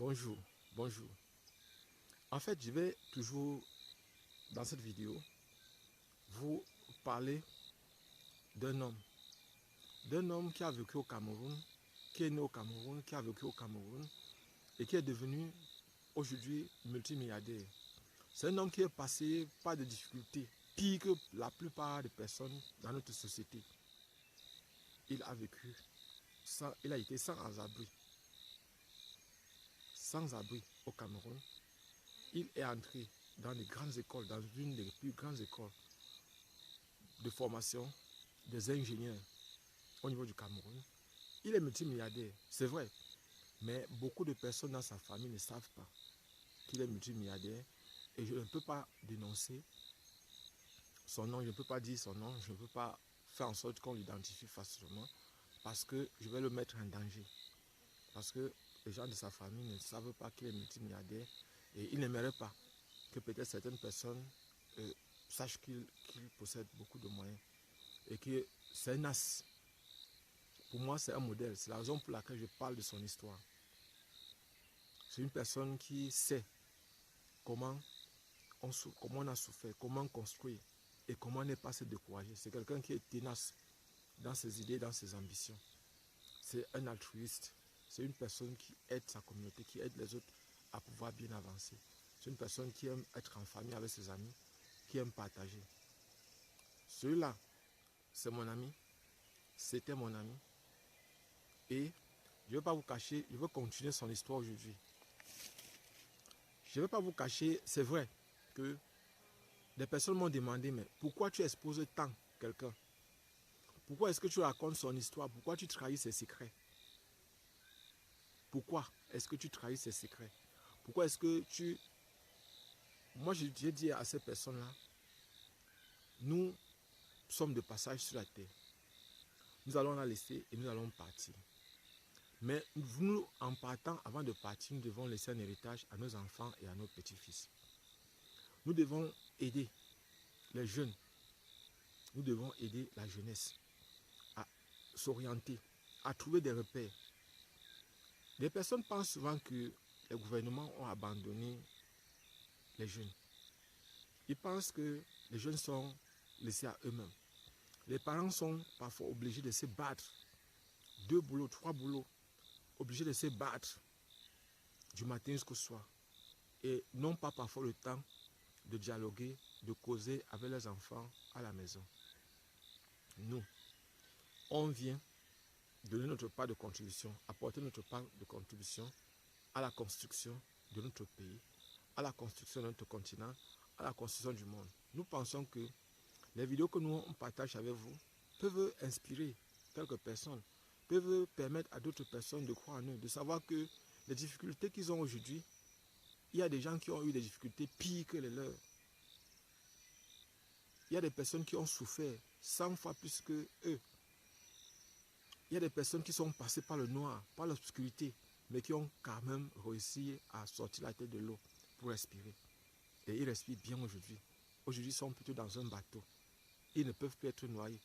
Bonjour, bonjour. En fait, je vais toujours, dans cette vidéo, vous parler d'un homme qui a vécu au Cameroun, qui est né au Cameroun, qui a vécu au Cameroun et qui est devenu aujourd'hui multimilliardaire. C'est un homme qui est passé par des difficultés, pire que la plupart des personnes dans notre société. Il a vécu, il a été sans abri au Cameroun. Il est entré dans les grandes écoles, dans une des plus grandes écoles de formation des ingénieurs au niveau du Cameroun. Il est multimilliardaire, c'est vrai, mais beaucoup de personnes dans sa famille ne savent pas qu'il est multimilliardaire et je ne peux pas dénoncer son nom, je ne peux pas dire son nom, je ne peux pas faire en sorte qu'on l'identifie facilement parce que je vais le mettre en danger. Parce que les gens de sa famille ne savent pas qu'il est multimilliardaire et ils n'aimeraient pas que peut-être certaines personnes sachent qu'il possède beaucoup de moyens et que c'est un as. Pour moi, c'est un modèle. C'est la raison pour laquelle je parle de son histoire. C'est une personne qui sait comment on a souffert, comment construire et comment ne pas se décourager. C'est quelqu'un qui est tenace dans ses idées, dans ses ambitions. C'est un altruiste. C'est une personne qui aide sa communauté, qui aide les autres à pouvoir bien avancer. C'est une personne qui aime être en famille avec ses amis, qui aime partager. Celui-là, c'est mon ami. C'était mon ami. Et je ne vais pas vous cacher, je veux continuer son histoire aujourd'hui. Je ne vais pas vous cacher, c'est vrai que des personnes m'ont demandé, mais pourquoi tu exposes tant quelqu'un? Pourquoi est-ce que tu racontes son histoire? Pourquoi tu trahis ses secrets? Pourquoi est-ce que tu trahis ses secrets? Pourquoi est-ce que tu... Moi, j'ai dit à ces personnes-là, nous sommes de passage sur la terre. Nous allons la laisser et nous allons partir. Mais nous, en partant, avant de partir, nous devons laisser un héritage à nos enfants et à nos petits-fils. Nous devons aider les jeunes. Nous devons aider la jeunesse à s'orienter, à trouver des repères. Les personnes pensent souvent que les gouvernements ont abandonné les jeunes. Ils pensent que les jeunes sont laissés à eux-mêmes. Les parents sont parfois obligés de se battre. 2 boulots, 3 boulots. Obligés de se battre du matin jusqu'au soir. Et n'ont pas parfois le temps de dialoguer, de causer avec leurs enfants à la maison. Nous, on vient donner notre part de contribution, apporter notre part de contribution à la construction de notre pays, à la construction de notre continent, à la construction du monde. Nous pensons que les vidéos que nous on partage avec vous peuvent inspirer quelques personnes, peuvent permettre à d'autres personnes de croire en eux, de savoir que les difficultés qu'ils ont aujourd'hui, il y a des gens qui ont eu des difficultés pires que les leurs. Il y a des personnes qui ont souffert 100 fois plus que eux. Il y a des personnes qui sont passées par le noir, par l'obscurité, mais qui ont quand même réussi à sortir la tête de l'eau pour respirer. Et ils respirent bien aujourd'hui. Aujourd'hui, ils sont plutôt dans un bateau. Ils ne peuvent plus être noyés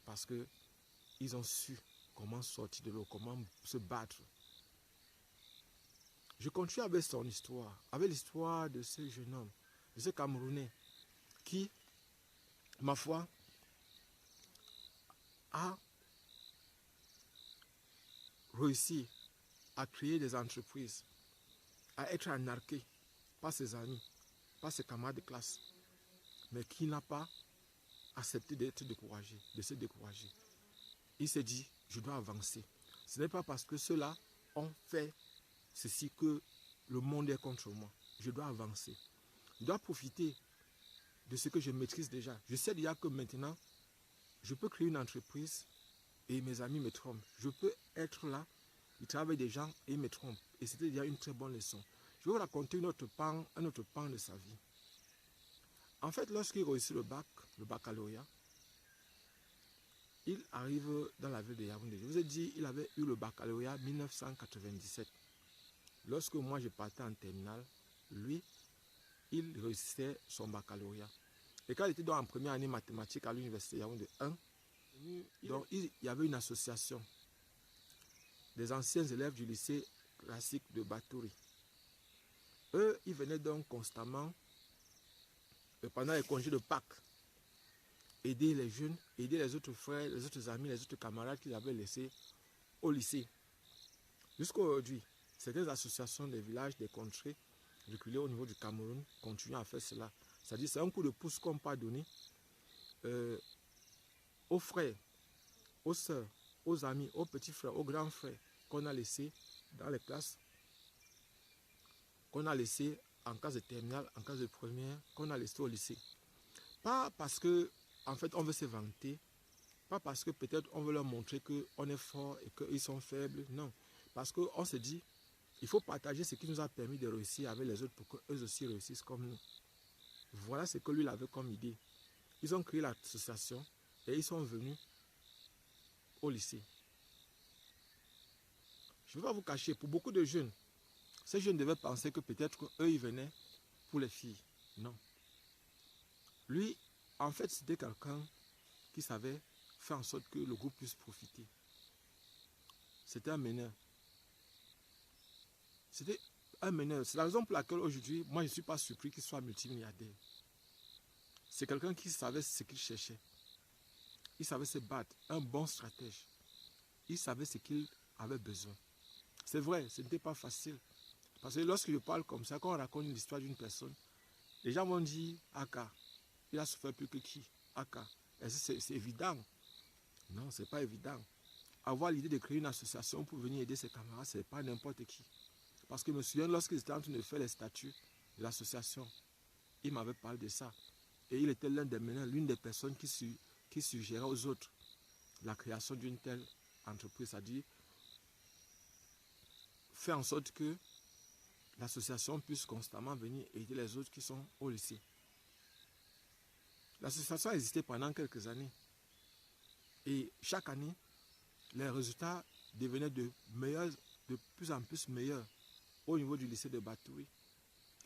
parce qu'ils ont su comment sortir de l'eau, comment se battre. Je continue avec son histoire, avec l'histoire de ce jeune homme, de ce Camerounais qui, ma foi, a réussi à créer des entreprises, à être anarqué par ses amis, par ses camarades de classe, mais qui n'a pas accepté d'être découragé, de se décourager. Il s'est dit, je dois avancer. Ce n'est pas parce que ceux-là ont fait ceci que le monde est contre moi. Je dois avancer. Je dois profiter de ce que je maîtrise déjà. Je sais déjà que maintenant, je peux créer une entreprise et mes amis me trompent. Je peux être là, ils travaillent avec des gens et ils me trompent. Et c'était déjà une très bonne leçon. Je vais vous raconter un autre pan de sa vie. En fait, lorsqu'il réussit le baccalauréat, il arrive dans la ville de Yaoundé. Je vous ai dit, il avait eu le baccalauréat en 1997. Lorsque moi je partais en terminale, lui, il réussissait son baccalauréat. Et quand il était en première année mathématiques à l'université Yaoundé 1, donc il y avait une association des anciens élèves du lycée classique de Batouri. Eux, ils venaient donc constamment, pendant les congés de Pâques, aider les jeunes, aider les autres frères, les autres amis, les autres camarades qu'ils avaient laissés au lycée. Jusqu'à aujourd'hui, certaines associations des villages, des contrées, reculées au niveau du Cameroun, continuent à faire cela. C'est-à-dire c'est un coup de pouce qu'on peut donner aux frères, aux sœurs, aux amis, aux petits frères, aux grands frères qu'on a laissés dans les classes, qu'on a laissés en classe de terminale, en classe de première, qu'on a laissés au lycée. Pas parce que, en fait, on veut se vanter, pas parce que peut-être on veut leur montrer qu'on est fort et qu'ils sont faibles, non. Parce qu'on se dit, il faut partager ce qui nous a permis de réussir avec les autres pour qu'eux aussi réussissent comme nous. Voilà ce que lui avait comme idée. Ils ont créé l'association et ils sont venus au lycée. Je ne vais pas vous cacher, pour beaucoup de jeunes, ces jeunes devaient penser que peut-être qu'eux, ils venaient pour les filles. Non. Lui, en fait, c'était quelqu'un qui savait faire en sorte que le groupe puisse profiter. C'était un meneur. C'était un meneur. C'est la raison pour laquelle aujourd'hui, moi, je ne suis pas surpris qu'il soit multimilliardaire. C'est quelqu'un qui savait ce qu'il cherchait. Il savait se battre, un bon stratège. Il savait ce qu'il avait besoin. C'est vrai, ce n'était pas facile. Parce que lorsque je parle comme ça, quand on raconte l'histoire d'une personne, les gens vont dire, Aka, il a souffert plus que qui? Aka. C'est évident? Non, ce n'est pas évident. Avoir l'idée de créer une association pour venir aider ses camarades, ce n'est pas n'importe qui. Parce que je me souviens, lorsqu'ils étaient en train de faire les statuts de l'association, il m'avait parlé de ça. Et il était l'un des meneurs, l'une des personnes qui suggérait aux autres la création d'une telle entreprise, c'est-à-dire faire en sorte que l'association puisse constamment venir aider les autres qui sont au lycée. L'association a existé pendant quelques années. Et chaque année, les résultats devenaient de plus en plus meilleurs au niveau du lycée de Batouri.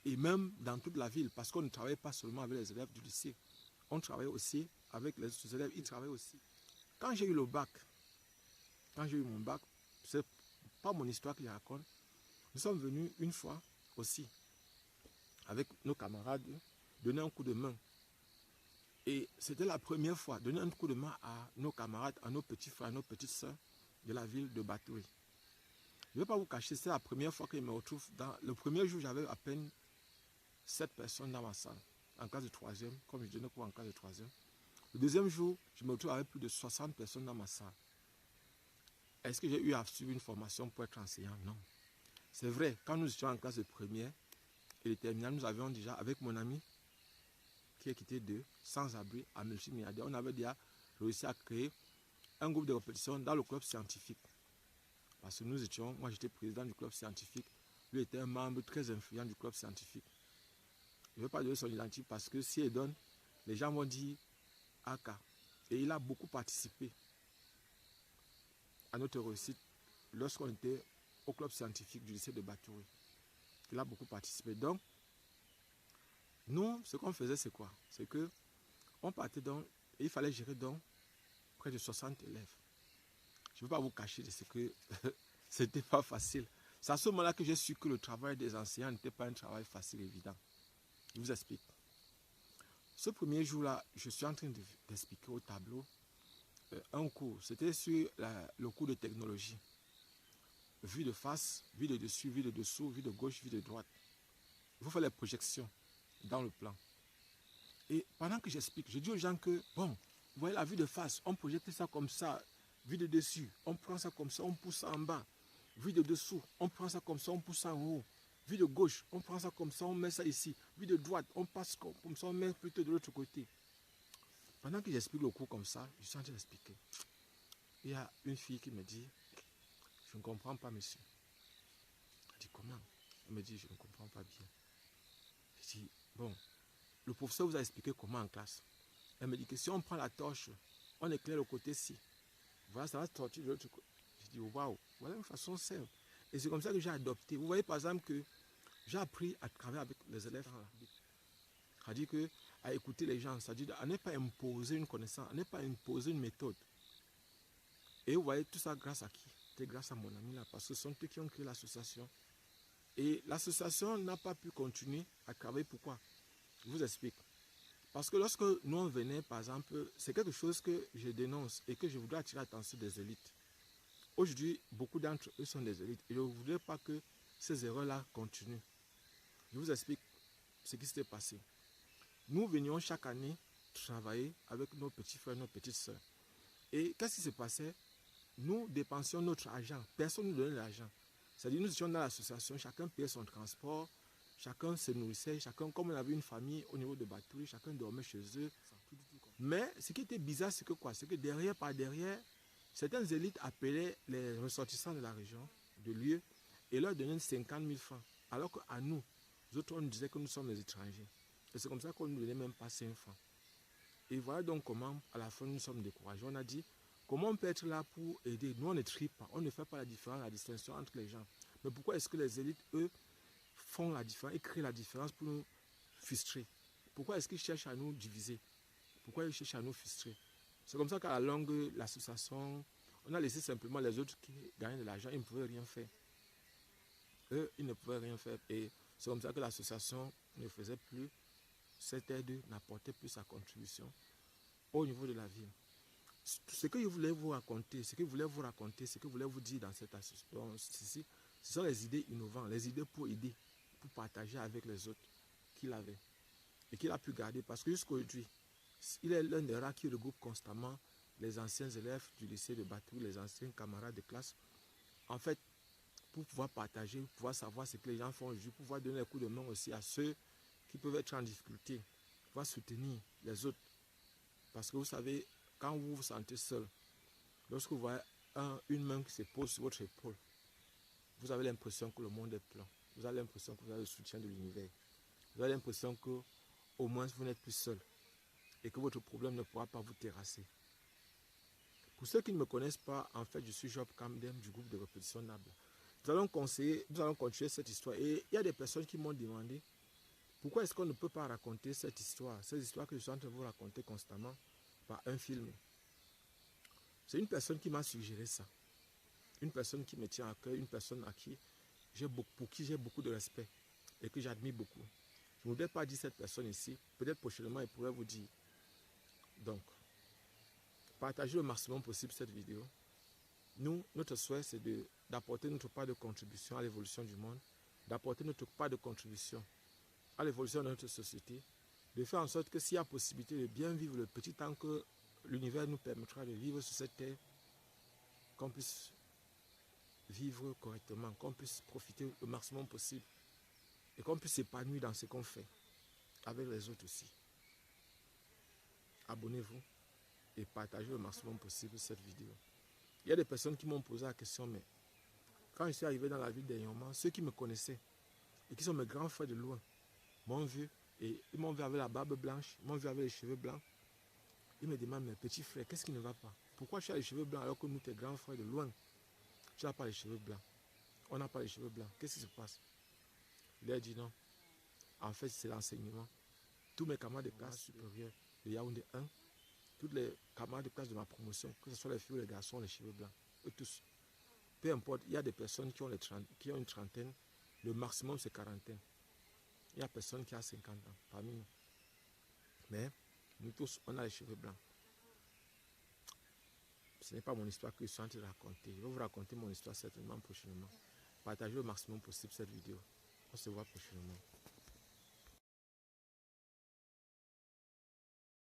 Et même dans toute la ville, parce qu'on ne travaillait pas seulement avec les élèves du lycée, on travaillait aussi avec les autres élèves, ils travaillaient aussi. Quand j'ai eu le bac, quand j'ai eu mon bac, c'est pas mon histoire qui raconte, nous sommes venus une fois aussi, avec nos camarades, donner un coup de main. Et c'était la première fois, donner un coup de main à nos camarades, à nos petits frères, à nos petites soeurs de la ville de Batouri. Je ne vais pas vous cacher, c'est la première fois que je me retrouve dans... Le premier jour, j'avais à peine 7 personnes dans ma salle, en classe de 3e, comme je donnais cours en classe de 3e. Le deuxième jour, je me retrouve avec plus de 60 personnes dans ma salle. Est-ce que j'ai eu à suivre une formation pour être enseignant? Non. C'est vrai, quand nous étions en classe de première et de terminale, nous avions déjà, avec mon ami, qui est quitté de sans-abri à multimilliardaire, on avait déjà réussi à créer un groupe de répétition dans le club scientifique. Parce que nous étions, moi j'étais président du club scientifique, lui était un membre très influent du club scientifique. Je ne veux pas donner son identité parce que si il donne, les gens vont dire Aka. Et il a beaucoup participé à notre réussite lorsqu'on était au club scientifique du lycée de Batouri. Il a beaucoup participé. Donc, nous, ce qu'on faisait, c'est quoi? C'est que on partait donc, et il fallait gérer donc près de 60 élèves. Je ne veux pas vous cacher de ce que c'était pas facile. C'est à ce moment-là que j'ai su que le travail des enseignants n'était pas un travail facile, évident. Je vous explique. Ce premier jour-là, je suis en train d'expliquer au tableau un cours. C'était sur le cours de technologie. Vue de face, vue de dessus, vue de dessous, vue de gauche, vue de droite. Il faut faire les projections dans le plan. Et pendant que j'explique, je dis aux gens que, bon, vous voyez la vue de face, on projette ça comme ça, vue de dessus, on prend ça comme ça, on pousse ça en bas. Vue de dessous, on prend ça comme ça, on pousse ça en haut. Vue de gauche, on prend ça comme ça, on met ça ici. Vue de droite, on passe comme ça, on met plutôt de l'autre côté. Pendant que j'explique le cours comme ça, je suis en train d'expliquer. Il y a une fille qui me dit, je ne comprends pas, monsieur. Je dis, comment? Elle me dit, je ne comprends pas bien. Je dis, bon, le professeur vous a expliqué comment en classe. Elle me dit que si on prend la torche, on éclaire le côté-ci. Voilà, ça va se torcher de l'autre côté. Je dis, waouh, voilà une façon simple. Et c'est comme ça que j'ai adopté. Vous voyez par exemple que j'ai appris à travailler avec les élèves. C'est-à-dire que à écouter les gens, c'est-à-dire à ne pas imposer une connaissance, à ne pas imposer une méthode. Et vous voyez tout ça grâce à qui? c'était grâce à mon ami là, parce que ce sont eux qui ont créé l'association. Et l'association n'a pas pu continuer à travailler. Pourquoi? Je vous explique. Parce que lorsque nous on venait, par exemple, c'est quelque chose que je dénonce et que je voudrais attirer l'attention des élites. Aujourd'hui, beaucoup d'entre eux sont des élites et je ne voudrais pas que ces erreurs-là continuent. Je vous explique ce qui s'était passé. Nous venions chaque année travailler avec nos petits frères, nos petites soeurs. Et qu'est-ce qui se passait? Nous dépensions notre argent. Personne ne nous donnait l'argent. C'est-à-dire, nous étions dans l'association, chacun payait son transport, chacun se nourrissait, chacun, comme on avait une famille au niveau de Batouri, chacun dormait chez eux. Mais ce qui était bizarre, c'est que quoi? C'est que derrière, par derrière, certaines élites appelaient les ressortissants de la région, de lieu, et leur donnaient 50 000 francs. Alors qu'à nous, autres, on nous disait que nous sommes les étrangers. Et c'est comme ça qu'on ne nous donnait même pas 5 francs. Et voilà donc comment, à la fin, nous sommes découragés. On a dit, comment on peut être là pour aider? Nous, on ne trie pas, on ne fait pas la différence, la distinction entre les gens. Mais pourquoi est-ce que les élites, eux, font la différence et créent la différence pour nous frustrer? Pourquoi est-ce qu'ils cherchent à nous diviser? Pourquoi ils cherchent à nous frustrer? C'est comme ça qu'à la longue, l'association, on a laissé simplement les autres qui gagnaient de l'argent, ils ne pouvaient rien faire. Eux, ils ne pouvaient rien faire. Et c'est comme ça que l'association ne faisait plus cette aide, n'apportait plus sa contribution au niveau de la ville. Ce que je voulais vous raconter, ce que je voulais vous dire dans cette association, ce sont les idées innovantes, les idées pour aider, pour partager avec les autres qu'il avait et qu'il a pu garder. Parce que jusqu'à aujourd'hui, il est l'un des rares qui regroupe constamment les anciens élèves du lycée de Batouri, les anciens camarades de classe. En fait, pour pouvoir partager, pour pouvoir savoir ce que les gens font aujourd'hui, pour pouvoir donner un coup de main aussi à ceux qui peuvent être en difficulté, pouvoir soutenir les autres. Parce que vous savez, quand vous vous sentez seul, lorsque vous voyez une main qui se pose sur votre épaule, vous avez l'impression que le monde est plein. Vous avez l'impression que vous avez le soutien de l'univers. Vous avez l'impression que au moins vous n'êtes plus seul et que votre problème ne pourra pas vous terrasser. Pour ceux qui ne me connaissent pas, en fait, je suis Job Kamdem du groupe de répétition Nable. Nous allons continuer cette histoire. Et il y a des personnes qui m'ont demandé pourquoi est-ce qu'on ne peut pas raconter cette histoire, ces histoires que je suis en train de vous raconter constamment par un film. C'est une personne qui m'a suggéré ça. Une personne qui me tient à cœur, une personne pour qui j'ai beaucoup de respect et que j'admire beaucoup. Je ne voudrais pas dire cette personne ici. Peut-être prochainement, elle pourrait vous dire. Donc, partagez le maximum possible cette vidéo. Nous, notre souhait, c'est d'apporter notre part de contribution à l'évolution du monde, d'apporter notre part de contribution à l'évolution de notre société, de faire en sorte que s'il y a possibilité de bien vivre le petit temps que l'univers nous permettra de vivre sur cette terre, qu'on puisse vivre correctement, qu'on puisse profiter le maximum possible et qu'on puisse s'épanouir dans ce qu'on fait avec les autres aussi. Abonnez-vous et partagez le maximum possible cette vidéo. Il y a des personnes qui m'ont posé la question, mais quand je suis arrivé dans la ville d'Ayoma, ceux qui me connaissaient et qui sont mes grands frères de loin m'ont vu et ils m'ont vu avec la barbe blanche, ils m'ont vu avec les cheveux blancs. Ils me demandent, mes petits frères, qu'est-ce qui ne va pas? Pourquoi tu as les cheveux blancs alors que nous, tes grands frères de loin, tu n'as pas les cheveux blancs? On n'a pas les cheveux blancs. Qu'est-ce qui se passe? Il a dit non. En fait, c'est l'enseignement. Tous mes camarades de classe supérieure de Yaoundé 1, tous les camarades de classe de ma promotion, que ce soit les filles ou les garçons, les cheveux blancs, eux tous. Peu importe, il y a des personnes qui ont une trentaine, le maximum c'est quarantaine. Il y a personne qui a 50 ans parmi nous. Mais nous tous, on a les cheveux blancs. Ce n'est pas mon histoire que je suis en train de raconter. Je vais vous raconter mon histoire certainement prochainement. Partagez au maximum possible cette vidéo. On se voit prochainement.